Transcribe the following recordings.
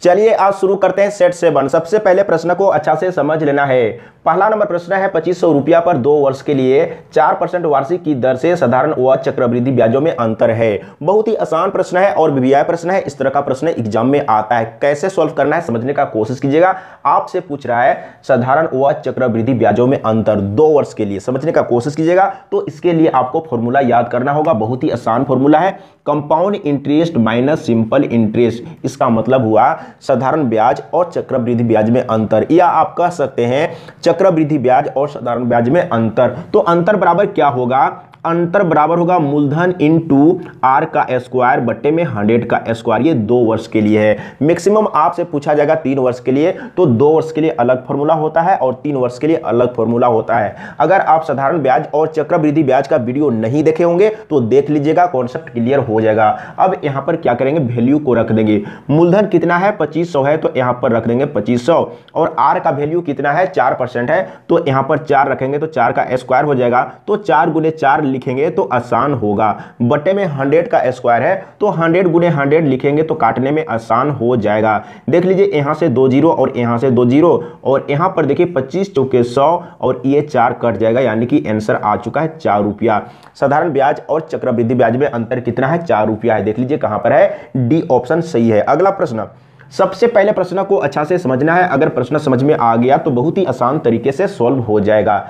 चलिए आज शुरू करते हैं सेट 7। सबसे पहले प्रश्न को अच्छा से समझ लेना है। पहला नंबर प्रश्न है 2500 रुपया पर 2 वर्ष के लिए 4% वार्षिक की दर से साधारण व चक्रवृद्धि ब्याजों में अंतर है। बहुत ही आसान प्रश्न है और वीवीआई प्रश्न है। इस तरह का प्रश्न एग्जाम में आता है। कैसे सॉल्व करना है समझने का कोशिश कीजिएगा। आपसे पूछ रहा है साधारण व चक्रवृद्धि ब्याजों में अंतर 2 वर्ष के लिए, समझने का कोशिश कीजिएगा। तो इसके लिए आपको फॉर्मूला याद करना होगा। बहुत ही आसान फॉर्मूला है, compound interest minus simple interest. इसका मतलब हुआ साधारण ब्याज और चक्रवृद्धि ब्याज में अंतर, या आप कह सकते हैं चक्रवृद्धि ब्याज और साधारण ब्याज में अंतर। तो अंतर बराबर क्या होगा? अंतर बराबर होगा मूलधन इनटू आर का स्क्वायर बट्टे में 100 का स्क्वायर। ये 2 वर्ष के लिए है। मैक्सिमम आपसे पूछा जाएगा 3 वर्ष के लिए, तो 2 वर्ष के लिए अलग फॉर्मूला होता है और 3 वर्ष के लिए अलग फॉर्मूला होता है। अगर आप साधारण ब्याज और चक्रवृद्धि ब्याज का वीडियो नहीं देखे होंगे तो देख लीजिएगा, कॉन्सेप्ट क्लियर हो जाएगा। अब यहाँ पर क्या करेंगे, वैल्यू को रख देंगे। मूलधन कितना है 2500 है, तो यहाँ पर रख देंगे 2500। और आर का वैल्यू कितना है 4% है, तो यहाँ पर 4 रखेंगे तो 4 का स्क्वायर हो जाएगा। तो 4 गुने 4 लिखेंगे तो आसान होगा। बटे में 100 का स्क्वायर है, तो 100 गुने 100 लिखेंगे तो काटने में आसान हो जाएगा। देख लीजिए यहाँ से 2 जीरो और यहाँ से 2 जीरो, और यहाँ पर देखिए 25 चौके 100 और ये 4 कट जाएगा, यानी कि आंसर आ चुका है 4 रुपया। साधारण ब्याज और चक्रवृद्धि ब्याज में अंतर कितना है? 4 रुपया है। देख लीजिए कहां पर है, डी ऑप्शन सही है। अगला प्रश्न, सबसे पहले प्रश्न को अच्छा से समझना है। अगर प्रश्न समझ में आ गया तो बहुत ही आसान तरीके से सॉल्व हो जाएगा।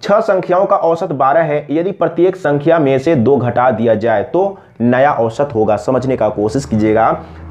6 संख्याओं का औसत 12 है। यदि प्रत्येक संख्या में से 2 घटा दिया जाए तो नया औसत होगा। समझने का कोशिश कीजिएगा।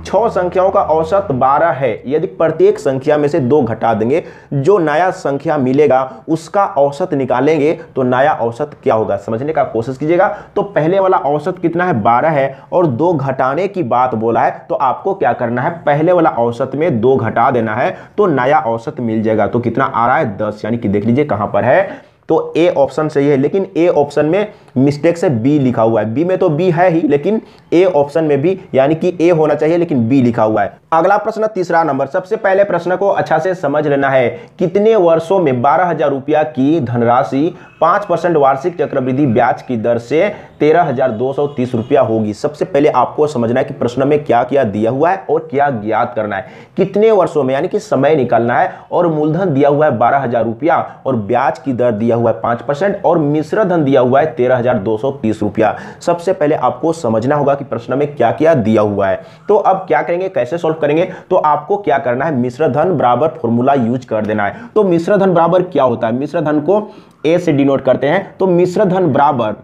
6 संख्याओं का औसत 12 है। यदि प्रत्येक संख्या में से 2 घटा देंगे, जो नया संख्या मिलेगा उसका औसत निकालेंगे तो नया औसत क्या होगा, समझने का कोशिश कीजिएगा। तो पहले वाला औसत कितना है 12 है, और 2 घटाने की बात बोला है, तो आपको क्या करना है, पहले वाला औसत में 2 घटा देना है तो नया औसत मिल जाएगा। तो कितना आ रहा है 10, यानी कि देख लीजिए कहां पर है, तो ए ऑप्शन सही है। लेकिन ए ऑप्शन में मिस्टेक से बी लिखा हुआ है। बी में तो बी है ही, लेकिन ए ऑप्शन में भी, यानी कि ए होना चाहिए लेकिन बी लिखा हुआ है। अगला प्रश्न तीसरा नंबर। सबसे पहले प्रश्न को अच्छा से समझ लेना है। कितने वर्षों में 12,000 रुपया की धनराशि 5% वार्षिक चक्रवृद्धि ब्याज की दर से 13,230 रुपया होगी? सबसे पहले आपको समझना है कि प्रश्न में क्या क्या दिया हुआ है और क्या ज्ञात करना है। कितने वर्षों में, यानी कि समय निकालना है, और मूलधन दिया हुआ है 12,000 रुपया और ब्याज की दर दिया हुआ है 5% और मिश्र धन दिया हुआ है 13,230 रुपया। सबसे पहले आपको समझना होगा कि प्रश्न में क्या क्या दिया हुआ है। तो अब क्या करेंगे, कैसे सॉल्व करेंगे? तो आपको क्या करना है, मिश्र धन बराबर फॉर्मूला यूज कर देना है। तो मिश्र धन बराबर क्या होता है, मिश्र धन को ए से डिनोट करते हैं। तो मिश्र धन बराबर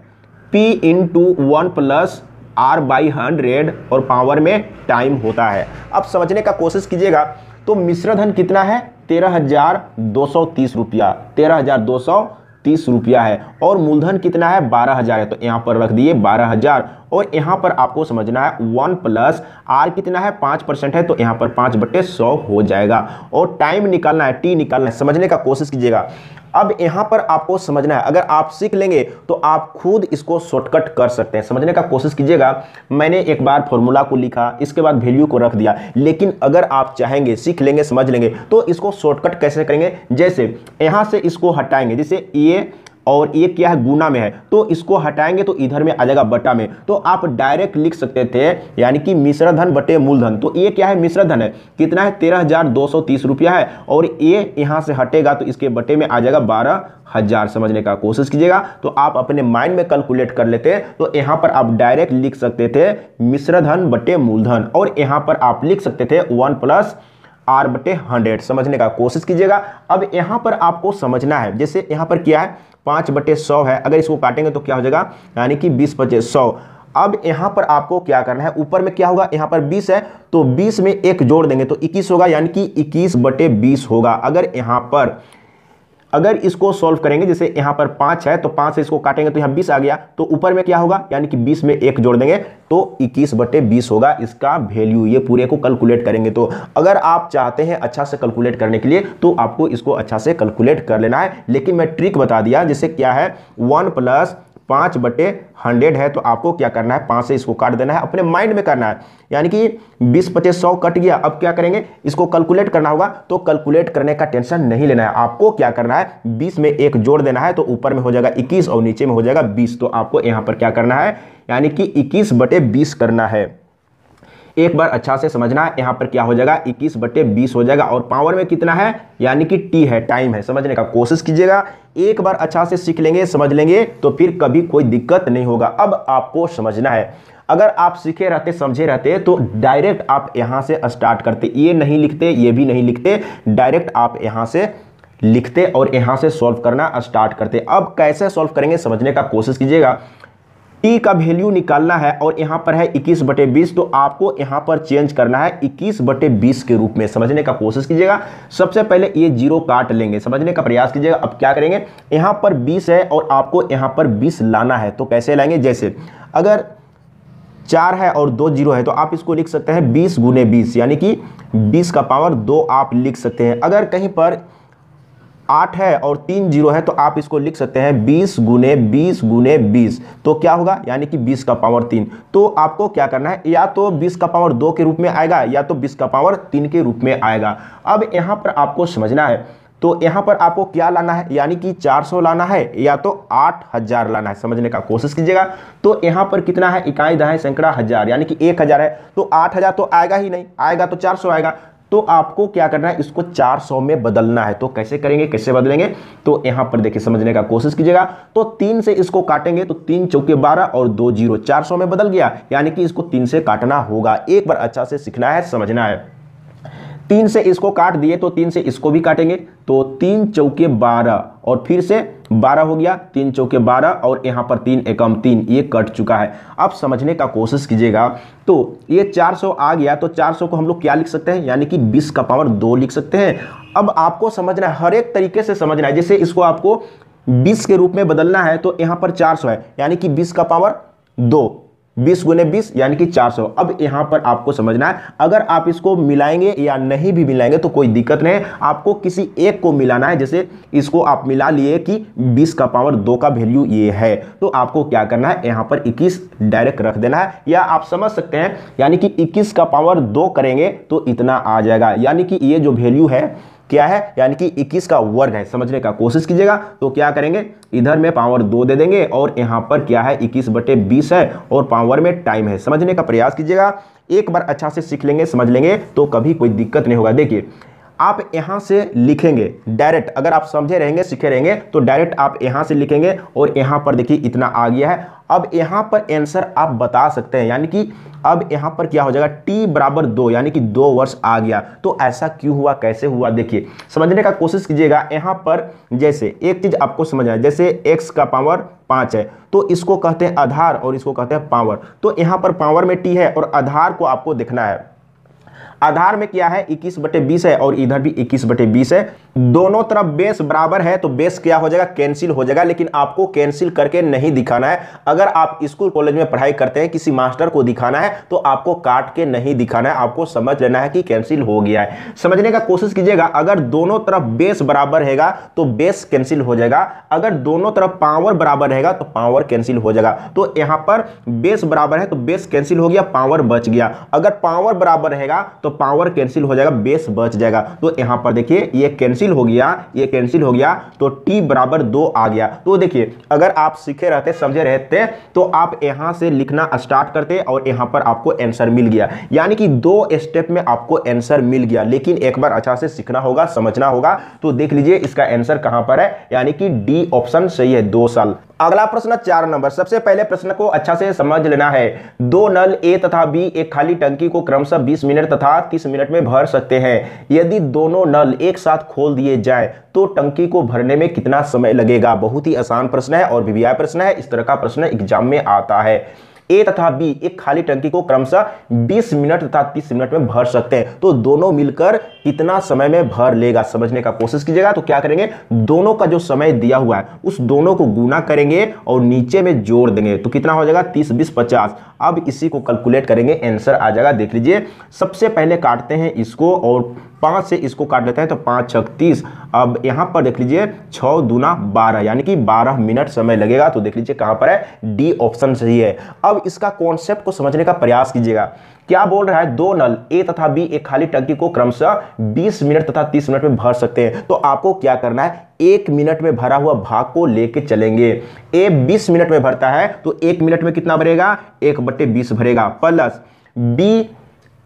P इंटू 1 प्लस R/100 और पावर में टाइम होता है। अब समझने का कोशिश कीजिएगा। तो मिश्र धन कितना है 13,230 रुपया, 13,230 रुपया है, और मूलधन कितना है 12,000 है, तो यहाँ पर रख दिए 12,000। और यहाँ पर आपको समझना है 1 प्लस आर कितना है 5% है, तो यहाँ पर 5/100 हो जाएगा। और टाइम निकालना है, टी निकालना है। समझने का कोशिश कीजिएगा। अब यहाँ पर आपको समझना है, अगर आप सीख लेंगे तो आप खुद इसको शॉर्टकट कर सकते हैं। समझने का कोशिश कीजिएगा। मैंने एक बार फॉर्मूला को लिखा, इसके बाद वैल्यू को रख दिया, लेकिन अगर आप चाहेंगे, सीख लेंगे, समझ लेंगे, तो इसको शॉर्टकट कैसे करेंगे? जैसे यहाँ से इसको हटाएंगे, जैसे ये और ये क्या है गुना में है, तो इसको हटाएंगे तो इधर में आ जाएगा बटा में, तो आप डायरेक्ट लिख सकते थे, यानी कि मिश्र धन बटे मूलधन। तो ये क्या है, मिश्र धन है, कितना है 13,230 रुपया है, और ये यहाँ से हटेगा तो इसके बटे में आ जाएगा 12,000। समझने का कोशिश कीजिएगा। तो आप अपने माइंड में कैलकुलेट कर लेते, तो यहाँ पर आप डायरेक्ट लिख सकते थे मिश्र धन बटे मूलधन, और यहाँ पर आप लिख सकते थे 1 प्लस R/100। समझने का कोशिश कीजिएगा। अब यहाँ पर आपको समझना है, जैसे यहाँ पर क्या है 5/100 है, अगर इसको काटेंगे तो क्या हो जाएगा, यानी कि 20/100। अब यहाँ पर आपको क्या करना है, ऊपर में क्या होगा, यहाँ पर 20 है, तो 20 में 1 जोड़ देंगे तो 21 होगा, यानी कि 21/20 होगा। अगर यहाँ पर अगर इसको सॉल्व करेंगे, जैसे यहाँ पर 5 है, तो 5 से इसको काटेंगे तो यहाँ 20 आ गया, तो ऊपर में क्या होगा, यानी कि 20 में 1 जोड़ देंगे तो 21/20 होगा इसका वैल्यू। ये पूरे को कैलकुलेट करेंगे। तो अगर आप चाहते हैं अच्छा से कैलकुलेट करने के लिए, तो आपको इसको अच्छा से कैलकुलेट कर लेना है। लेकिन मैं ट्रिक बता दिया, जैसे क्या है 1 प्लस 5/100 है, तो आपको क्या करना है, 5 से इसको काट देना है, अपने माइंड में करना है, यानी कि 20/100 कट गया। अब क्या करेंगे, इसको कैलकुलेट करना होगा, तो कैलकुलेट करने का टेंशन नहीं लेना है। आपको क्या करना है, 20 में 1 जोड़ देना है, तो ऊपर में हो जाएगा 21 और नीचे में हो जाएगा 20। तो आपको यहाँ पर क्या करना है, यानी कि 21/20 करना है। एक बार अच्छा से समझना है, यहां पर क्या हो जाएगा 21/20 हो जाएगा और पावर में कितना है यानी कि टी है, टाइम है, समझने का कोशिश कीजिएगा। एक बार अच्छा से सीख लेंगे, समझ लेंगे तो फिर कभी कोई दिक्कत नहीं होगा। अब आपको समझना है, अगर आप सीखे रहते समझे रहते तो डायरेक्ट आप यहां से स्टार्ट करते, ये नहीं लिखते ये भी नहीं लिखते, डायरेक्ट आप यहां से लिखते और यहां से सॉल्व करना स्टार्ट करते। अब कैसे सॉल्व करेंगे समझने का कोशिश कीजिएगा। टी का वैल्यू निकालना है और यहां पर है 21/20, तो आपको यहां पर चेंज करना है 21/20 के रूप में, समझने का कोशिश कीजिएगा। सबसे पहले ये जीरो काट लेंगे, समझने का प्रयास कीजिएगा। अब क्या करेंगे, यहां पर 20 है और आपको यहां पर 20 लाना है, तो कैसे लाएंगे, जैसे अगर 4 है और 2 जीरो है तो आप इसको लिख सकते हैं 20 × 20 यानी कि 20 का पावर 2 आप लिख सकते हैं। अगर कहीं पर 8 है और 3 जीरो है तो आप इसको लिख सकते हैं 20 × 20 × 20, तो क्या होगा यानी कि 20 का पावर 3। तो आपको क्या करना है, या तो 20 का पावर 2 के रूप में आएगा या तो 20 का पावर 3 के रूप में आएगा। अब यहां पर आपको समझना है, तो यहां पर आपको क्या लाना है यानी कि 400 लाना है या तो 8000 लाना है, समझने का कोशिश कीजिएगा। तो यहां पर कितना है, इकाई दहाई सैकड़ा हजार यानी कि 1000 है, तो 8000 तो आएगा ही नहीं, आएगा तो 400 आएगा। तो आपको क्या करना है, इसको 400 में बदलना है। तो कैसे करेंगे, कैसे बदलेंगे, तो यहां पर देखिए समझने का कोशिश कीजिएगा। तो 3 से इसको काटेंगे तो 3 चौके 12 और 2 जीरो, 400 में बदल गया, यानी कि इसको 3 से काटना होगा। एक बार अच्छा से सीखना है, समझना है। 3 से इसको काट दिए तो 3 से इसको भी काटेंगे, तो 3 चौके 12 और फिर से 12 हो गया, 3 चौके 12 और यहां पर 3 एकम 3, ये कट चुका है। अब समझने का कोशिश कीजिएगा, तो ये 400 आ गया, तो 400 को हम लोग क्या लिख सकते हैं यानी कि 20 का पावर 2 लिख सकते हैं। अब आपको समझना है, हर एक तरीके से समझना है। जैसे इसको आपको 20 के रूप में बदलना है तो यहां पर 400 है यानी कि 20 का पावर 2, 20 × 20 यानी कि 400। अब यहां पर आपको समझना है, अगर आप इसको मिलाएंगे या नहीं भी मिलाएंगे तो कोई दिक्कत नहीं, आपको किसी एक को मिलाना है। जैसे इसको आप मिला लिए कि 20 का पावर 2 का वैल्यू ये है, तो आपको क्या करना है, यहां पर 21 डायरेक्ट रख देना है, या आप समझ सकते हैं यानी कि 21 का पावर 2 करेंगे तो इतना आ जाएगा, यानी कि ये जो वैल्यू है क्या है यानी कि 21 का वर्ग है, समझने का कोशिश कीजिएगा। तो क्या करेंगे, इधर में पावर 2 दे देंगे और यहां पर क्या है 21/20 है और पावर में टाइम है, समझने का प्रयास कीजिएगा। एक बार अच्छा से सीख लेंगे, समझ लेंगे तो कभी कोई दिक्कत नहीं होगा। देखिए आप यहां से लिखेंगे डायरेक्ट, अगर आप समझे रहेंगे सीखे रहेंगे तो डायरेक्ट आप यहां से लिखेंगे और यहां पर देखिए इतना आ गया है। अब यहां पर आंसर आप बता सकते हैं, यानी कि अब यहां पर क्या हो जाएगा, t = 2 यानी कि 2 वर्ष आ गया। तो ऐसा क्यों हुआ, कैसे हुआ, देखिए समझने का कोशिश कीजिएगा। यहां पर जैसे एक चीज आपको समझना है, जैसे x का पावर 5 है तो इसको कहते हैं आधार और इसको कहते हैं पावर। तो यहां पर पावर में t है और आधार को आपको देखना है। आधार में क्या है 21/20 है और इधर भी 21/20 है, दोनों तरफ बेस बराबर है तो बेस क्या हो जाएगा, कैंसिल हो जाएगा। लेकिन आपको कैंसिल करके नहीं दिखाना है। अगर आप स्कूल कॉलेज में पढ़ाई करते हैं, किसी मास्टर को दिखाना है तो आपको काट के नहीं दिखाना है, आपको समझ लेना है कि कैंसिल हो गया है। समझने का कोशिश कीजिएगा, अगर दोनों तरफ बेस बराबर रहेगा तो बेस कैंसिल हो जाएगा, अगर दोनों तरफ पावर बराबर रहेगा तो पावर कैंसिल हो जाएगा। तो यहां पर बेस बराबर है तो बेस कैंसिल हो गया, पावर बच गया। अगर पावर बराबर रहेगा तो पावर कैंसिल हो जाएगा, बेस बच जाएगा। तो यहां पर देखिए ये कैंसिल हो गया, ये कैंसिल हो गया, तो t = 2 आ गया। तो देखिए अगर आप सीखे रहते समझे रहते तो आप यहां से लिखना स्टार्ट करते और यहां पर आपको आंसर मिल गया, यानी कि 2 स्टेप में आपको आंसर मिल गया। लेकिन एक बार अच्छा से सीखना होगा, समझना होगा। तो देख लीजिए इसका आंसर कहां पर है, यानी कि डी ऑप्शन सही है, 2 साल। अगला प्रश्न 4 नंबर, सबसे पहले प्रश्न को अच्छा से समझ लेना है। 2 नल ए तथा बी एक खाली टंकी को क्रमशः 20 मिनट तथा 30 मिनट में भर सकते हैं। यदि दोनों नल एक साथ खोल दिए जाए तो टंकी को भरने में कितना समय लगेगा। बहुत ही आसान प्रश्न है और वीवीआई प्रश्न है, इस तरह का प्रश्न एग्जाम में आता है। ए तथा बी एक खाली टंकी को क्रमशः 20 मिनट तथा 30 मिनट में भर सकते हैं, तो दोनों मिलकर कितना समय में भर लेगा, समझने का कोशिश कीजिएगा। तो क्या करेंगे, दोनों का जो समय दिया हुआ है उस दोनों को गुना करेंगे और नीचे में जोड़ देंगे, तो कितना हो जाएगा 30 20 50। अब इसी को कैलकुलेट करेंगे, आंसर आ जाएगा। देख लीजिए सबसे पहले काटते हैं इसको और 5 से इसको काट लेते हैं तो 5 6 30। अब यहां पर देख लीजिए 6 दूना 12 यानी कि 12 मिनट समय लगेगा। तो देख लीजिए कहां पर है, डी ऑप्शन सही है। अब इसका कॉन्सेप्ट को समझने का प्रयास कीजिएगा। क्या बोल रहा है, 2 नल ए तथा बी एक खाली टंकी को क्रमशः 20 मिनट तथा 30 मिनट में भर सकते हैं। तो आपको क्या करना है, 1 मिनट में भरा हुआ भाग को लेके चलेंगे। ए 20 मिनट में भरता है तो 1 मिनट में कितना भरेगा, 1/20 भरेगा, प्लस बी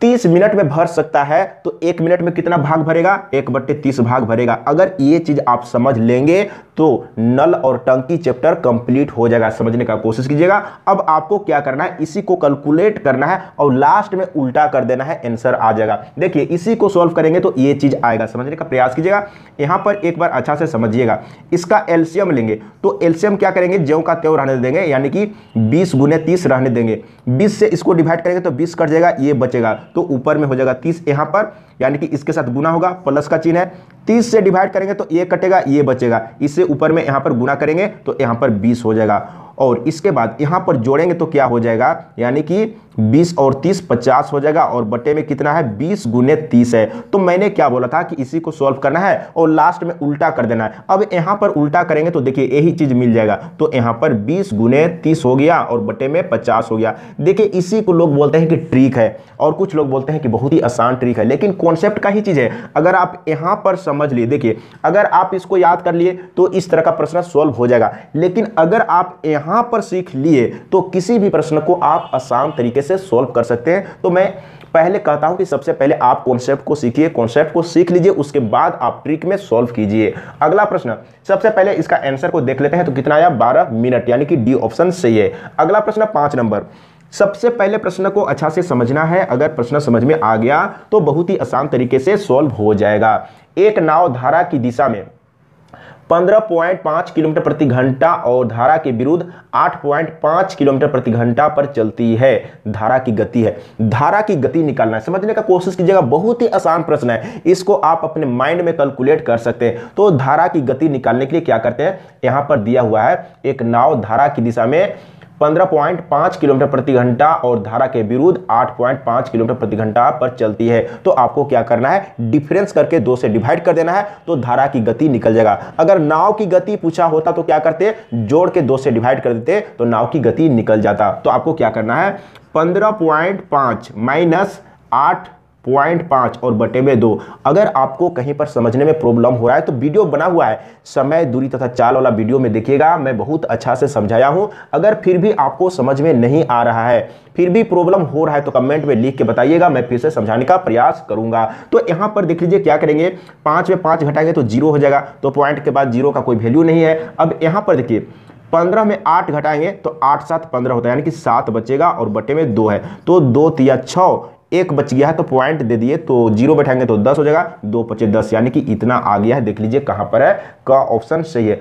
30 मिनट में भर सकता है तो 1 मिनट में कितना भाग भरेगा, 1/30 भाग भरेगा। अगर ये चीज आप समझ लेंगे तो नल और टंकी चैप्टर कंप्लीट हो जाएगा। समझने का कोशिश कीजिएगा। अब आपको क्या करना है, इसी को कैलकुलेट करना है और लास्ट में उल्टा कर देना है, आंसर आ जाएगा। देखिए इसी को सॉल्व करेंगे तो ये चीज आएगा, समझने का प्रयास कीजिएगा। यहां पर एक बार अच्छा से समझिएगा, इसका एलसीएम लेंगे तो एलसीएम क्या करेंगे, ज्यों का त्यों रहने देंगे, यानी कि 20 × 30 रहने देंगे। 20 से इसको डिवाइड करेंगे तो 20 कट जाएगा, ये बचेगा तो ऊपर में हो जाएगा 30 यहां पर, यानी कि इसके साथ गुना होगा, प्लस का चिन्ह है। 30 से डिवाइड करेंगे तो ये कटेगा, ये बचेगा, इससे ऊपर में यहां पर गुना करेंगे तो यहां पर 20 हो जाएगा। और इसके बाद यहां पर जोड़ेंगे तो क्या हो जाएगा, यानी कि 20 और 30 50 हो जाएगा और बटे में कितना है, 20 × 30 है। तो मैंने क्या बोला था कि इसी को सॉल्व करना है और लास्ट में उल्टा कर देना है। अब यहां पर उल्टा करेंगे तो देखिए यही चीज मिल जाएगा, तो यहां पर 20 × 30 हो गया और बटे में 50 हो गया। देखिए इसी को लोग बोलते हैं कि ट्रिक है और कुछ लोग बोलते हैं कि बहुत ही आसान ट्रिक है, लेकिन कॉन्सेप्ट का ही चीज है। अगर आप यहां पर समझ लिए, देखिए अगर आप इसको याद कर लिए तो इस तरह का प्रश्न सॉल्व हो जाएगा, लेकिन अगर आप यहां पर सीख लिए तो किसी भी प्रश्न को आप आसान तरीके से सॉल्व कर सकते हैं। तो मैं पहले कहता हूं कि सबसे पहले आप कॉन्सेप्ट को सीखिए, कॉन्सेप्ट को सीख लीजिए, उसके बाद आप ट्रिक में सॉल्व कीजिए। अगला प्रश्न, सबसे पहले इसका आंसर को देख लेते हैं। तो कितना आया, 12 मिनट, यानी कि डी ऑप्शन सही है। अगला प्रश्न 5 नंबर, सबसे पहले प्रश्न को अच्छा से समझना है। अगर प्रश्न समझ में आ गया तो बहुत ही आसान तरीके से सॉल्व हो जाएगा। एक नाव धारा की दिशा में 15.5 किलोमीटर प्रति घंटा और धारा के विरुद्ध 8.5 किलोमीटर प्रति घंटा पर चलती है। धारा की गति है, धारा की गति निकालना है, समझने का कोशिश कीजिएगा। बहुत ही आसान प्रश्न है, इसको आप अपने माइंड में कैलकुलेट कर सकते हैं। तो धारा की गति निकालने के लिए क्या करते हैं, यहां पर दिया हुआ है एक नाव धारा की दिशा में 15.5 किलोमीटर प्रति घंटा और धारा के विरुद्ध 8.5 किलोमीटर प्रति घंटा पर चलती है। तो आपको क्या करना है, डिफरेंस करके 2 से डिवाइड कर देना है तो धारा की गति निकल जाएगा। अगर नाव की गति पूछा होता तो क्या करते, जोड़ के 2 से डिवाइड कर देते तो नाव की गति निकल जाता। तो आपको क्या करना है, 15.5 माइनस 8.5 और बटे में 2। अगर आपको कहीं पर समझने में प्रॉब्लम हो रहा है तो वीडियो बना हुआ है समय, दूरी तथा चाल वाला वीडियो में देखिएगा, मैं बहुत अच्छा से समझाया हूं। अगर फिर भी आपको समझ में नहीं आ रहा है, फिर भी प्रॉब्लम हो रहा है तो कमेंट में लिख के बताइएगा, मैं फिर से समझाने का प्रयास करूंगा। तो यहां पर देख लीजिए क्या करेंगे, 5 में 5 घटाएंगे तो 0 हो जाएगा, तो पॉइंट के बाद 0 का कोई वैल्यू नहीं है। अब यहां पर देखिए 15 में 8 घटाएंगे तो 8 7 15 होता है, यानी कि 7 बचेगा और बटे में 2 है, तो 2 3 6, 1 बच गया है तो पॉइंट दे दिए, तो 0 बैठाएंगे तो 10 हो जाएगा, 2 5 10, यानी कि इतना आ गया है। देख लीजिए कहां पर है, का ऑप्शन सही है।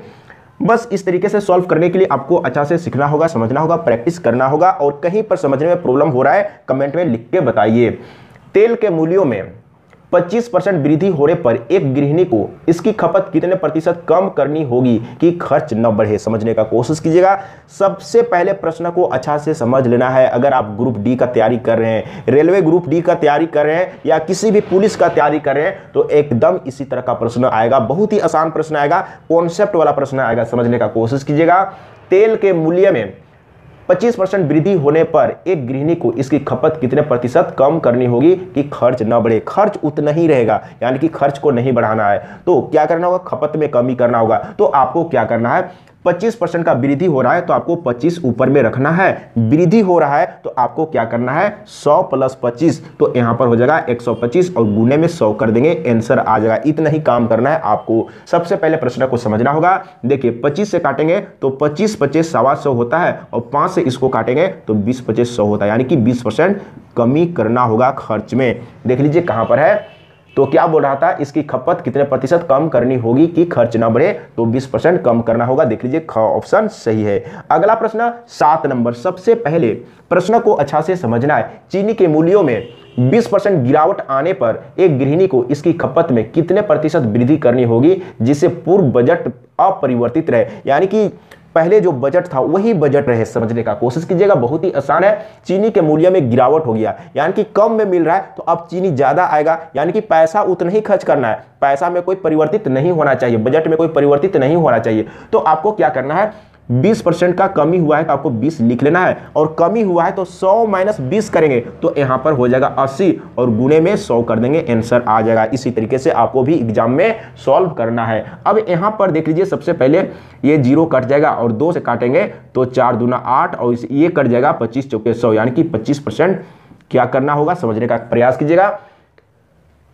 बस इस तरीके से सॉल्व करने के लिए आपको अच्छा से सीखना होगा, समझना होगा, प्रैक्टिस करना होगा। और कहीं पर समझने में प्रॉब्लम हो रहा है कमेंट में लिख के बताइए। तेल के मूल्यों में 25% वृद्धि होने पर एक गृहिणी को इसकी खपत कितने प्रतिशत कम करनी होगी कि खर्च न बढ़े, समझने का कोशिश कीजिएगा। सबसे पहले प्रश्न को अच्छा से समझ लेना है। अगर आप ग्रुप डी का तैयारी कर रहे हैं, रेलवे ग्रुप डी का तैयारी कर रहे हैं या किसी भी पुलिस का तैयारी कर रहे हैं तो एकदम इसी तरह का प्रश्न आएगा, बहुत ही आसान प्रश्न आएगा, कॉन्सेप्ट वाला प्रश्न आएगा, समझने का कोशिश कीजिएगा। तेल के मूल्य में 25% वृद्धि होने पर एक गृहिणी को इसकी खपत कितने प्रतिशत कम करनी होगी कि खर्च न बढ़े। खर्च उतना ही रहेगा, यानी कि खर्च को नहीं बढ़ाना है। तो क्या करना होगा, खपत में कमी करना होगा। तो आपको क्या करना है, 25% का वृद्धि हो रहा है तो आपको 25 ऊपर में रखना है। वृद्धि हो रहा है तो आपको क्या करना है, 100 + 25, तो यहां पर हो जाएगा 125 और गुने में 100 कर देंगे, आंसर आ जाएगा। इतना ही काम करना है आपको। सबसे पहले प्रश्न को समझना होगा। देखिए 25 से काटेंगे तो 25 25 125 होता है और 5 से इसको काटेंगे तो 20 25 100 होता है, यानी कि 20% कमी करना होगा खर्च में। देख लीजिए कहां पर है, तो क्या बोल रहा था, इसकी खपत कितने प्रतिशत कम करनी होगी कि खर्च ना बढ़े, तो 20% कम करना होगा। देख लीजिए ऑप्शन सही है। अगला प्रश्न 7 नंबर, सबसे पहले प्रश्न को अच्छा से समझना है। चीनी के मूल्यों में 20% गिरावट आने पर एक गृहिणी को इसकी खपत में कितने प्रतिशत वृद्धि करनी होगी जिससे पूर्व बजट अपरिवर्तित रहे, यानी कि पहले जो बजट था वही बजट रहे, समझने का कोशिश कीजिएगा। बहुत ही आसान है। चीनी के मूल्य में गिरावट हो गया, यानी कि कम में मिल रहा है तो अब चीनी ज्यादा आएगा, यानी कि पैसा उतना ही खर्च करना है, पैसा में कोई परिवर्तित नहीं होना चाहिए, बजट में कोई परिवर्तित नहीं होना चाहिए। तो आपको क्या करना है, 20% का कमी हुआ है तो आपको 20 लिख लेना है, और कमी हुआ है तो 100 - 20 करेंगे तो यहां पर हो जाएगा 80 और गुने में 100 कर देंगे, आंसर आ जाएगा। इसी तरीके से आपको भी एग्जाम में सॉल्व करना है। अब यहां पर देख लीजिए, सबसे पहले ये 0 कट जाएगा और 2 से काटेंगे तो 4 दूना 8 और ये कट जाएगा 25 चौके 100, यानी कि 25% क्या करना होगा समझने का प्रयास कीजिएगा।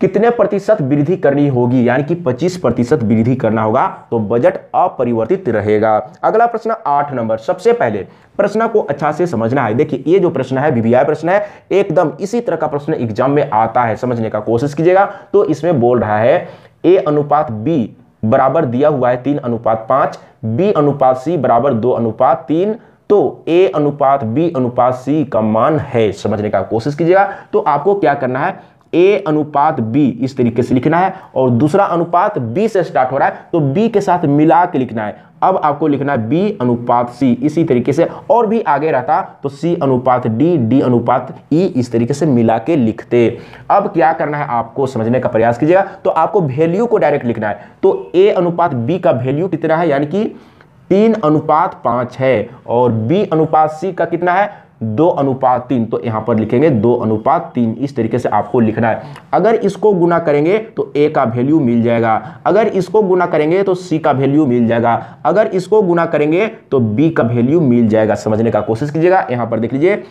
कितने प्रतिशत वृद्धि करनी होगी, यानी कि 25% वृद्धि करना होगा, तो बजट अपरिवर्तित रहेगा। अगला प्रश्न 8 नंबर। सबसे पहले प्रश्न को अच्छा से समझना है। देखिए ये जो प्रश्न है वीवीआई प्रश्न है, एकदम इसी तरह का प्रश्न एग्जाम में आता है, समझने का कोशिश कीजिएगा। तो इसमें बोल रहा है A अनुपात B बराबर दिया हुआ है 3:5, B अनुपात C बराबर 2:3, तो A अनुपात B अनुपात C का मान है, समझने का कोशिश कीजिएगा। तो आपको क्या करना है, A अनुपात B इस तरीके से लिखना है, और दूसरा अनुपात B से स्टार्ट हो रहा है तो B के साथ मिला के लिखना है। अब आपको लिखना है B अनुपात C, इसी तरीके से, और भी आगे रहता तो C अनुपात D, D अनुपात E, इस तरीके से मिला के लिखते। अब क्या करना है आपको समझने का प्रयास कीजिएगा। तो आपको वैल्यू को डायरेक्ट लिखना है। तो A अनुपात B का वैल्यू कितना है, यानी कि 3:5 है, और B अनुपात C का कितना है 2:3, तो यहां पर लिखेंगे 2:3, इस तरीके से आपको लिखना है। अगर इसको गुना करेंगे तो A का वैल्यू मिल जाएगा, अगर इसको गुना करेंगे तो C का वैल्यू मिल जाएगा, अगर इसको गुना करेंगे तो B का वैल्यू मिल जाएगा, समझने का कोशिश कीजिएगा। यहां पर देख लीजिए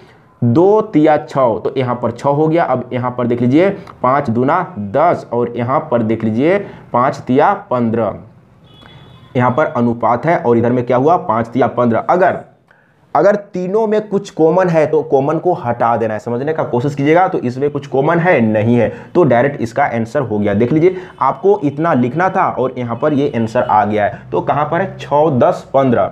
2 तिया 6, तो यहां पर 6 हो गया। अब यहां पर देख लीजिए 5 दूना 10, और यहां पर देख लीजिए 5 तिया 15, यहां पर अनुपात है, और इधर में क्या हुआ 5 तिया 15। अगर तीनों में कुछ कॉमन है तो कॉमन को हटा देना है, समझने का कोशिश कीजिएगा। तो इसमें कुछ कॉमन है नहीं है, तो डायरेक्ट इसका आंसर हो गया। देख लीजिए आपको इतना लिखना था और यहां पर ये आंसर आ गया है। तो कहां पर है 6, 10, 15,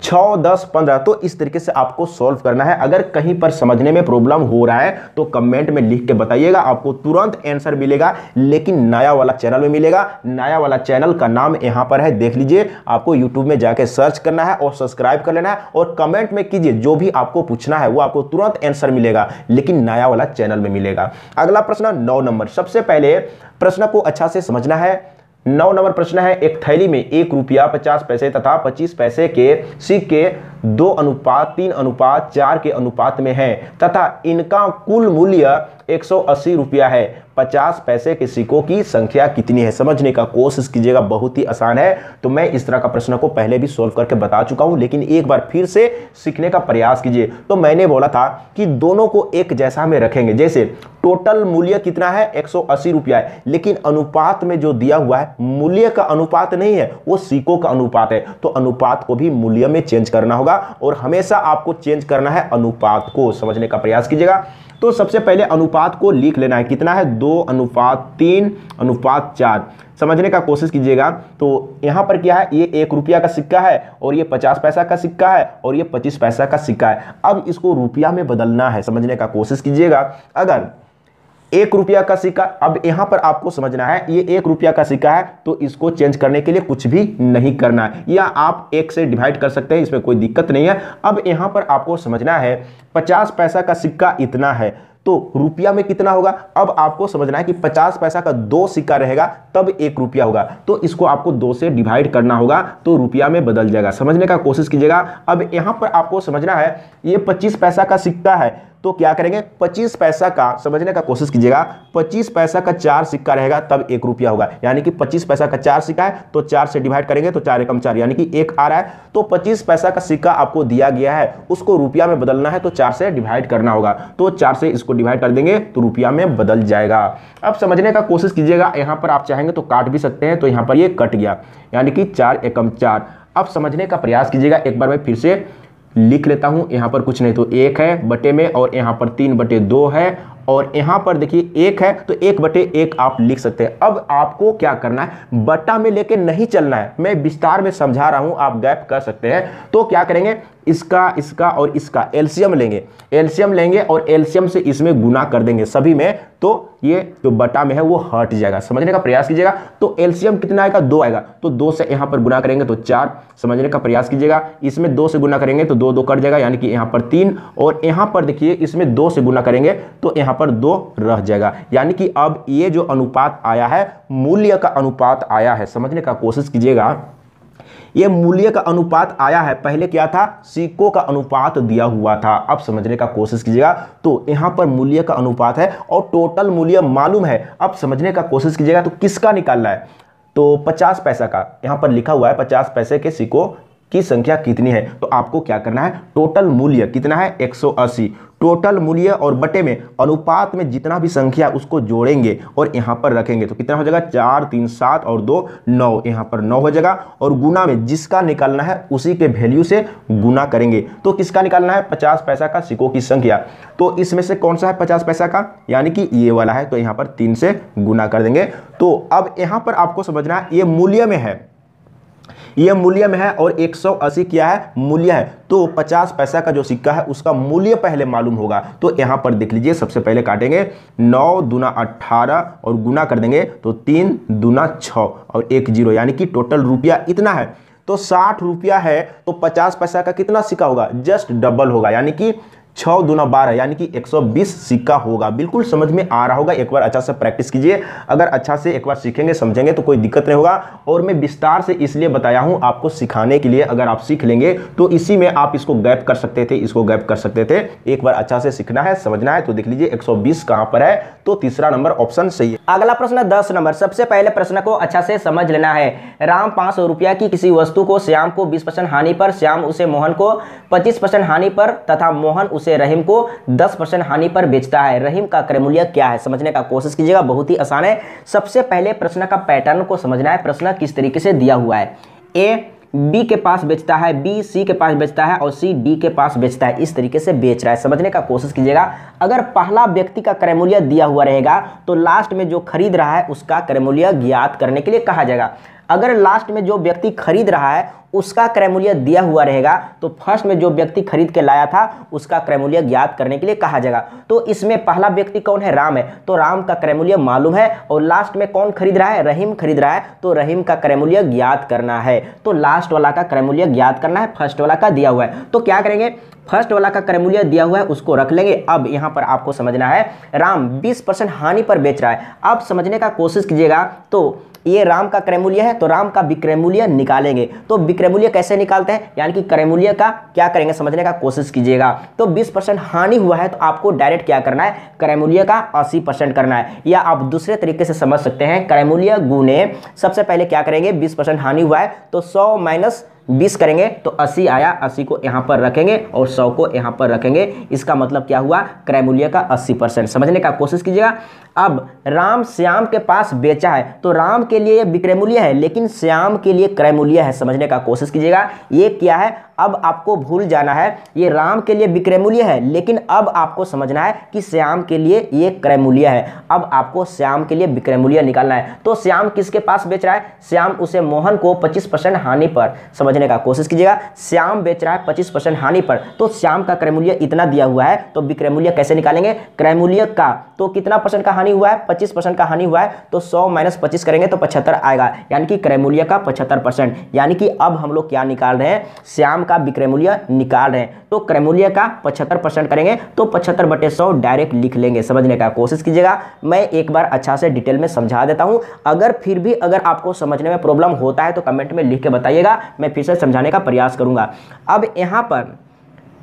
6, 10, 15, तो इस तरीके से आपको सॉल्व करना है। अगर कहीं पर समझने में प्रॉब्लम हो रहा है तो कमेंट में लिख के बताइएगा, आपको तुरंत आंसर मिलेगा, लेकिन नया वाला चैनल में मिलेगा। नया वाला चैनल का नाम यहां पर है, देख लीजिए। आपको यूट्यूब में जाके सर्च करना है और सब्सक्राइब कर लेना है, और कमेंट में कीजिए, जो भी आपको पूछना है वो आपको तुरंत आंसर मिलेगा, लेकिन नया वाला चैनल में मिलेगा। अगला प्रश्न 9 नंबर। सबसे पहले प्रश्न को अच्छा से समझना है। 9 नंबर प्रश्न है, एक थैली में 1 रुपया 50 पैसे तथा 25 पैसे के सिक्के 2:3:4 के अनुपात में है, तथा इनका कुल मूल्य 180 रुपया है। 50 पैसे के सिक्कों की संख्या कितनी है, समझने का कोशिश कीजिएगा। बहुत ही आसान है। तो मैं इस तरह का प्रश्न को पहले भी सोल्व करके बता चुका हूं, लेकिन एक बार फिर से सीखने का प्रयास कीजिए। तो मैंने बोला था कि दोनों को एक जैसा में रखेंगे। जैसे टोटल मूल्य कितना है 180 रुपया है, लेकिन अनुपात में जो दिया हुआ है मूल्य का अनुपात नहीं है, वो सिक्कों का अनुपात है। तो अनुपात को भी मूल्य में चेंज करना होगा, और हमेशा आपको चेंज करना है अनुपात को, समझने का प्रयास कीजिएगा। तो सबसे पहले अनुपात को लिख लेना है, कितना है 2:3:4, समझने का कोशिश कीजिएगा। तो यहां पर क्या है, ये 1 रुपया का सिक्का है, और ये 50 पैसा का सिक्का है, और ये 25 पैसा का सिक्का है। अब इसको रुपया में बदलना है, समझने का कोशिश कीजिएगा। अगर 1 रुपया का सिक्का, अब यहां पर आपको समझना है ये 1 रुपया का सिक्का है, तो इसको चेंज करने के लिए कुछ भी नहीं करना है, या आप 1 से डिवाइड कर सकते हैं, इसमें कोई दिक्कत नहीं है। अब यहां पर आपको समझना है 50 पैसा का सिक्का इतना है, तो रुपया में कितना होगा। अब आपको समझना है कि 50 पैसा का 2 सिक्का रहेगा तब 1 रुपया होगा, तो इसको आपको 2 से डिवाइड करना होगा, तो रुपया में बदल जाएगा, समझने का कोशिश कीजिएगा। अब यहां पर आपको समझना है ये 25 पैसा का सिक्का है, तो क्या करेंगे 25 पैसा का, समझने का कोशिश कीजिएगा, 25 पैसा का 4 सिक्का रहेगा तब 1 रुपया होगा। यानी कि 25 पैसा का 4 सिक्का है, तो 4 से डिवाइड करेंगे तो 4 एकम 4, यानी कि 1 आ रहा है। तो 25 पैसा का सिक्का आपको दिया गया है, उसको रुपया में बदलना है, तो 4 से डिवाइड करना होगा। तो 4 से इसको डिवाइड कर देंगे तो रुपया में बदल जाएगा। अब समझने का कोशिश कीजिएगा, यहां पर आप चाहेंगे तो काट भी सकते हैं, तो यहां पर ये कट गया, यानी कि 4 एकम 4। अब समझने का प्रयास कीजिएगा, एक बार मैं फिर से लिख लेता हूं। यहां पर कुछ नहीं, तो 1 है बटे में, और यहां पर 3/2 है, और यहां पर देखिए 1 है, तो 1/1 आप लिख सकते हैं। अब आपको क्या करना है, बटा में लेके नहीं चलना है, मैं विस्तार में समझा रहा हूं, आप गैप कर सकते हैं। तो क्या करेंगे, इसका, इसका और इसका एलसीएम लेंगे, एलसीएम लेंगे और एलसीएम से इसमें गुना कर देंगे सभी में, तो ये जो बटा में है वो हट जाएगा, समझने का प्रयास कीजिएगा। तो एलसीएम कितना आएगा 2 आएगा, तो 2 से यहां पर गुना करेंगे तो 4, समझने का प्रयास कीजिएगा। इसमें 2 से गुना करेंगे तो 2 2 कट जाएगा, यानी कि यहां पर 3, और यहां पर देखिए इसमें 2 से गुना करेंगे तो यहां पर 2 रह जाएगा। यानी कि अब ये जो अनुपात आया है मूल्य का अनुपात आया है, समझने का कोशिश कीजिएगा। ये मूल्य का अनुपात आया है, पहले क्या था सिक्कों का अनुपात दिया हुआ था। अब समझने का कोशिश कीजिएगा, तो यहां पर मूल्य का अनुपात है और टोटल मूल्य मालूम है। अब समझने का कोशिश कीजिएगा, तो किसका निकालना है, तो 50 पैसा का यहां पर लिखा हुआ है 50 पैसे के सिक्कों की संख्या कितनी है, तो आपको क्या करना है, टोटल मूल्य कितना है 180, टोटल मूल्य और बटे में अनुपात में जितना भी संख्या उसको जोड़ेंगे और यहाँ पर रखेंगे तो कितना हो जाएगा 4 3 7 और 2 9, यहाँ पर 9 हो जाएगा। और गुना में जिसका निकालना है उसी के वैल्यू से गुना करेंगे। तो किसका निकालना है 50 पैसा का सिक्कों की संख्या, तो इसमें से कौन सा है 50 पैसा का, यानी कि ये वाला है, तो यहाँ पर 3 से गुना कर देंगे। तो अब यहाँ पर आपको समझना है ये मूल्य में है, ये मूल्य में है और 180 क्या है मूल्य है। तो 50 पैसा का जो सिक्का है उसका मूल्य पहले मालूम होगा। तो यहां पर देख लीजिए, सबसे पहले काटेंगे 9 दूना 18 और गुना कर देंगे तो 3 दूना 6 और 1 0, यानी कि टोटल रुपया इतना है। तो 60 रुपया है तो 50 पैसा का कितना सिक्का होगा, जस्ट डबल होगा, यानी कि 6 दूना 12, यानी कि 120 सिक्का होगा। बिल्कुल समझ में आ रहा होगा, एक बार अच्छा से प्रैक्टिस कीजिए। अगर अच्छा से एक बार सीखेंगे समझेंगे तो कोई दिक्कत नहीं होगा। और मैं विस्तार से इसलिए बताया हूं आपको सिखाने के लिए, अगर आप सीख लेंगे तो इसी में आप इसको गैप कर सकते थे, इसको गैप कर सकते थे। एक बार अच्छा से सीखना है, समझना है। तो देख लीजिए 120 कहां पर है, तो तीसरा नंबर ऑप्शन सही है। अगला प्रश्न 10 नंबर। सबसे पहले प्रश्न को अच्छा से समझ लेना है। राम 500 रुपया की किसी वस्तु को श्याम को 20% हानि पर, श्याम उसे मोहन को 25% हानि पर तथा मोहन उसे रहीम को 10% हानि पर बेचता है। रहीम का क्रय मूल्य क्या है, समझने का कोशिश कीजिएगा। बहुत ही आसान है। सबसे पहले प्रश्न का पैटर्न को समझना है, प्रश्न किस तरीके से दिया हुआ है। ए बी के पास बेचता है, बी सी के पास बेचता है और सी डी के पास बेचता है। इस तरीके से बेच रहा है, समझने का कोशिश कीजिएगा। अगर पहला व्यक्ति का क्रय मूल्य दिया हुआ रहेगा तो लास्ट में जो खरीद रहा है उसका क्रय मूल्य ज्ञात करने के लिए कहा जाएगा। अगर लास्ट में जो व्यक्ति खरीद रहा है उसका क्रय मूल्य दिया हुआ रहेगा तो फर्स्ट में जो व्यक्ति खरीद के लाया था उसका क्रय मूल्य ज्ञात करने के लिए कहा जाएगा। तो इसमें पहला व्यक्ति कौन है, राम है, तो राम का क्रय मूल्य मालूम है। और लास्ट में कौन खरीद रहा है, रहीम खरीद रहा है, तो रहीम का क्रय मूल्य ज्ञात करना है। तो लास्ट वाला का क्रय मूल्य ज्ञात करना है, फर्स्ट वाला का दिया हुआ है। तो क्या करेंगे, फर्स्ट वाला का क्रय मूल्य दिया हुआ है उसको रख लेंगे। अब यहां पर आपको समझना है राम 20% हानि पर बेच रहा है। अब समझने का कोशिश कीजिएगा, तो ये राम का क्रय मूल्य है तो राम का विक्रय मूल्य निकालेंगे। तो विक्रय मूल्य कैसे निकालते हैं, यानी कि क्रय मूल्य का क्या करेंगे, समझने का कोशिश कीजिएगा। तो 20% हानि हुआ है तो आपको डायरेक्ट क्या करना है, क्रय मूल्य का 80% करना है। या आप दूसरे तरीके से समझ सकते हैं, क्रय मूल्य गुने, सबसे पहले क्या करेंगे 20% हानि हुआ है तो 100 माइनस 20 करेंगे तो 80 आया, 80 को यहाँ पर रखेंगे और 100 को यहाँ पर रखेंगे। इसका मतलब क्या हुआ, क्रय मूल्य का 80%, समझने का कोशिश कीजिएगा। अब राम श्याम के पास बेचा है तो राम के लिए विक्रय मूल्य है लेकिन श्याम के लिए क्रय मूल्य है, समझने का कोशिश कीजिएगा। ये क्या है, अब आपको भूल जाना है, ये राम के लिए विक्रय मूल्य है लेकिन अब आपको समझना है कि श्याम के लिए ये क्रय मूल्य है। अब आपको श्याम के लिए विक्रय मूल्य निकालना है। तो श्याम किसके पास बेच रहा है, श्याम उसे मोहन को 25% हानि पर, समझने का कोशिश कीजिएगा। श्याम बेच रहा है 25% हानि पर, तो श्याम का क्रय मूल्य इतना दिया हुआ है तो विक्रय मूल्य कैसे निकालेंगे, क्रय मूल्य का, तो कितना परसेंट का हानि हुआ है, 25% का हानि हुआ है तो 100 माइनस 25 करेंगे तो 75 आएगा, यानी कि क्रय मूल्य का 75%। यानी कि अब हम लोग क्या निकाल रहे हैं, श्याम का विक्रय मूल्य निकाल रहे हैं। तो क्रय मूल्य का 75% करेंगे तो 75/100 डायरेक्ट लिख लेंगे, समझने का कोशिश कीजिएगा। मैं एक बार अच्छा से डिटेल में समझा देता हूं, अगर फिर भी अगर आपको समझने में प्रॉब्लम होता है तो कमेंट में लिख के बताइएगा, मैं फिर से समझाने का प्रयास करूंगा। अब यहां पर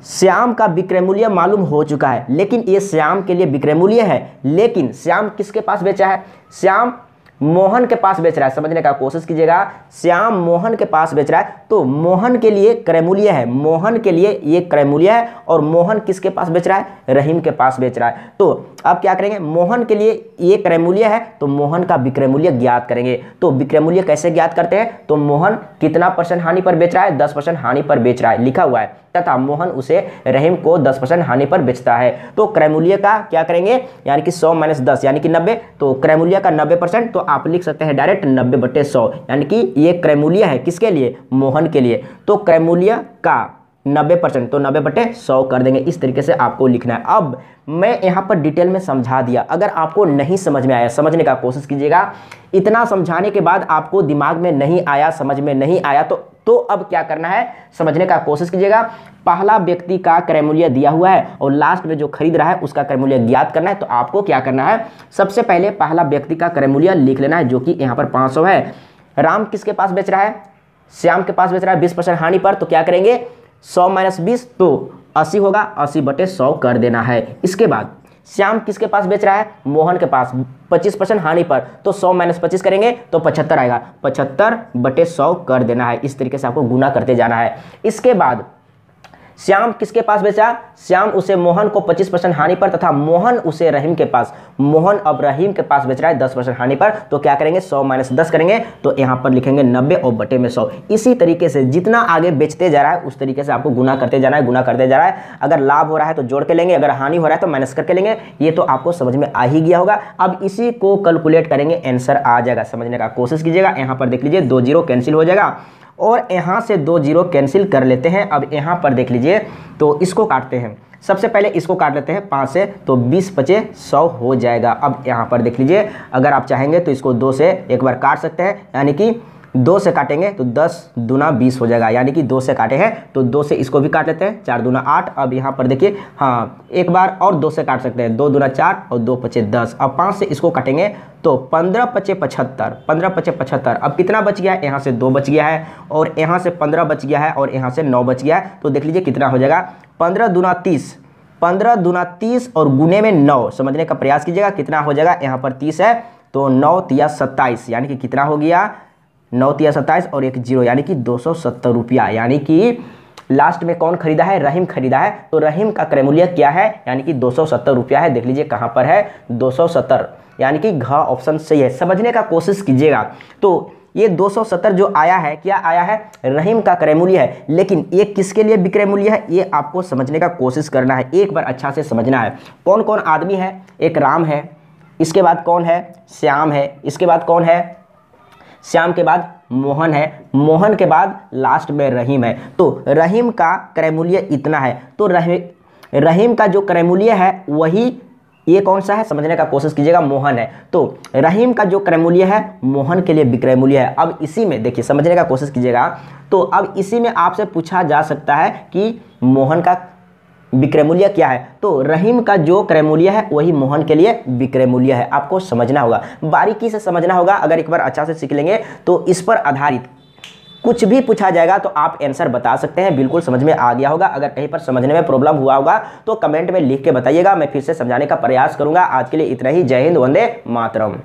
श्याम का विक्रय मूल्य मालूम हो चुका है लेकिन ये श्याम के लिए विक्रय मूल्य है, लेकिन श्याम किसके पास बेचा है, श्याम मोहन के पास बेच रहा है, समझने का कोशिश कीजिएगा। श्याम मोहन के पास बेच रहा है तो मोहन के लिए क्रय मूल्य है, मोहन के लिए ये क्रय मूल्य है। और मोहन किसके पास बेच रहा है, रहीम के पास बेच रहा है। तो अब क्या करेंगे, मोहन के लिए ये क्रय मूल्य है तो मोहन का विक्रय मूल्य ज्ञात करेंगे। तो विक्रय मूल्य कैसे ज्ञात करते हैं, तो मोहन कितना % हानि पर बेच रहा है, 10% हानि पर बेच रहा है लिखा हुआ है, तथा मोहन उसे रहीम को 10% हानि पर बेचता है। तो क्रय मूल्य का क्या करेंगे, यानी कि 100 माइनस 10 यानी कि 90, तो क्रय मूल्य का 90%, तो आप लिख सकते हैं डायरेक्ट 90/100, यानी कि ये क्रय मूल्य है किसके लिए, मोहन के लिए। तो क्रय मूल्य का 90%, तो 90/100 कर देंगे। इस तरीके से आपको लिखना है। अब मैं यहाँ पर डिटेल में समझा दिया, अगर आपको नहीं समझ में आया समझने का कोशिश कीजिएगा। इतना समझाने के बाद आपको दिमाग में नहीं आया, समझ में नहीं आया तो अब क्या करना है, समझने का कोशिश कीजिएगा। पहला व्यक्ति का क्रय मूल्य दिया हुआ है और लास्ट में जो खरीद रहा है उसका क्रय मूल्य ज्ञात करना है। तो आपको क्या करना है, सबसे पहले पहला व्यक्ति का क्रय मूल्य लिख लेना है जो कि यहाँ पर 500 है। राम किसके पास बेच रहा है, श्याम के पास बेच रहा है 20% हानि पर, तो क्या करेंगे 100 माइनस 20 तो 80 होगा, 80/100 कर देना है। इसके बाद श्याम किसके पास बेच रहा है, मोहन के पास 25% हानि पर, तो 100 माइनस 25 करेंगे तो 75 आएगा, 75/100 कर देना है। इस तरीके से आपको गुना करते जाना है। इसके बाद श्याम किसके पास बेचा, श्याम उसे मोहन को 25% हानि पर तथा मोहन उसे रहीम के पास, मोहन अब रहीम के पास बेच रहा है 10% हानि पर, तो क्या करेंगे 100 - 10 करेंगे, तो यहाँ पर लिखेंगे 90 और बटे में 100। इसी तरीके से जितना आगे बेचते जा रहा है उस तरीके से आपको गुना करते जाना है, गुना करते जा रहा है। अगर लाभ हो रहा है तो जोड़ के लेंगे, अगर हानि हो रहा है तो माइनस करके लेंगे। ये तो आपको समझ में आ ही गया होगा। अब इसी को कैलकुलेट करेंगे, आंसर आ जाएगा। समझने का कोशिश कीजिएगा। यहाँ पर देख लीजिए 2 0 कैंसिल हो जाएगा और यहाँ से 2 0 कैंसिल कर लेते हैं। अब यहाँ पर देख लीजिए तो इसको काटते हैं। सबसे पहले इसको काट लेते हैं 5 से, तो 20 × 5 = 100 हो जाएगा। अब यहाँ पर देख लीजिए, अगर आप चाहेंगे तो इसको 2 से एक बार काट सकते हैं, यानी कि 2 से काटेंगे तो 10 दूना 20 हो जाएगा, यानी कि 2 से काटे हैं तो 2 से इसको भी काट लेते हैं, 4 दूना 8। अब यहाँ पर देखिए, हाँ एक बार और 2 से काट सकते हैं, 2 दूना 4 और 2 × 5 = 10। अब 5 से इसको काटेंगे तो 15 × 5 = 75, 15 × 5 = 75। अब कितना बच गया है? यहाँ से 2 बच गया है और यहाँ से 15 बच गया है और यहाँ से 9 बच गया है। तो देख लीजिए कितना हो जाएगा, 15 दूना 30, 15 दूना 30 और गुने में 9। समझने का प्रयास कीजिएगा कितना हो जाएगा। यहाँ पर 30 है तो 9 × 27, यानी कि कितना हो गया, 9 × 27 और 1 0, यानी कि 270 रुपया। यानी कि लास्ट में कौन खरीदा है? रहीम खरीदा है। तो रहीम का क्रय मूल्य क्या है? यानी कि 270 रुपया है। देख लीजिए कहाँ पर है, 270, यानी कि घ ऑप्शन सही है। समझने का कोशिश कीजिएगा। तो ये 270 जो आया है, क्या आया है? रहीम का क्रय मूल्य है। लेकिन ये किसके लिए विक्रय मूल्य है, ये आपको समझने का कोशिश करना है, एक बार अच्छा से समझना है। कौन कौन आदमी है? एक राम है, इसके बाद कौन है? श्याम है, इसके बाद कौन है? श्याम के बाद मोहन है, मोहन के बाद लास्ट में रहीम है। तो रहीम का क्रय मूल्य इतना है। तो रहीम का जो क्रय मूल्य है वही ये कौन सा है? समझने का कोशिश कीजिएगा, मोहन है। तो रहीम का जो क्रय मूल्य है मोहन के लिए विक्रय मूल्य है। अब इसी में देखिए, समझने का कोशिश कीजिएगा। तो अब इसी में आपसे पूछा जा सकता है कि मोहन का विक्रय मूल्य क्या है? तो रहीम का जो क्रय मूल्य है वही मोहन के लिए विक्रय मूल्य है। आपको समझना होगा, बारीकी से समझना होगा। अगर एक बार अच्छा से सीख लेंगे तो इस पर आधारित कुछ भी पूछा जाएगा तो आप आंसर बता सकते हैं। बिल्कुल समझ में आ गया होगा। अगर कहीं पर समझने में प्रॉब्लम हुआ होगा तो कमेंट में लिख के बताइएगा, मैं फिर से समझाने का प्रयास करूंगा। आज के लिए इतना ही। जय हिंद, वंदे मातरम।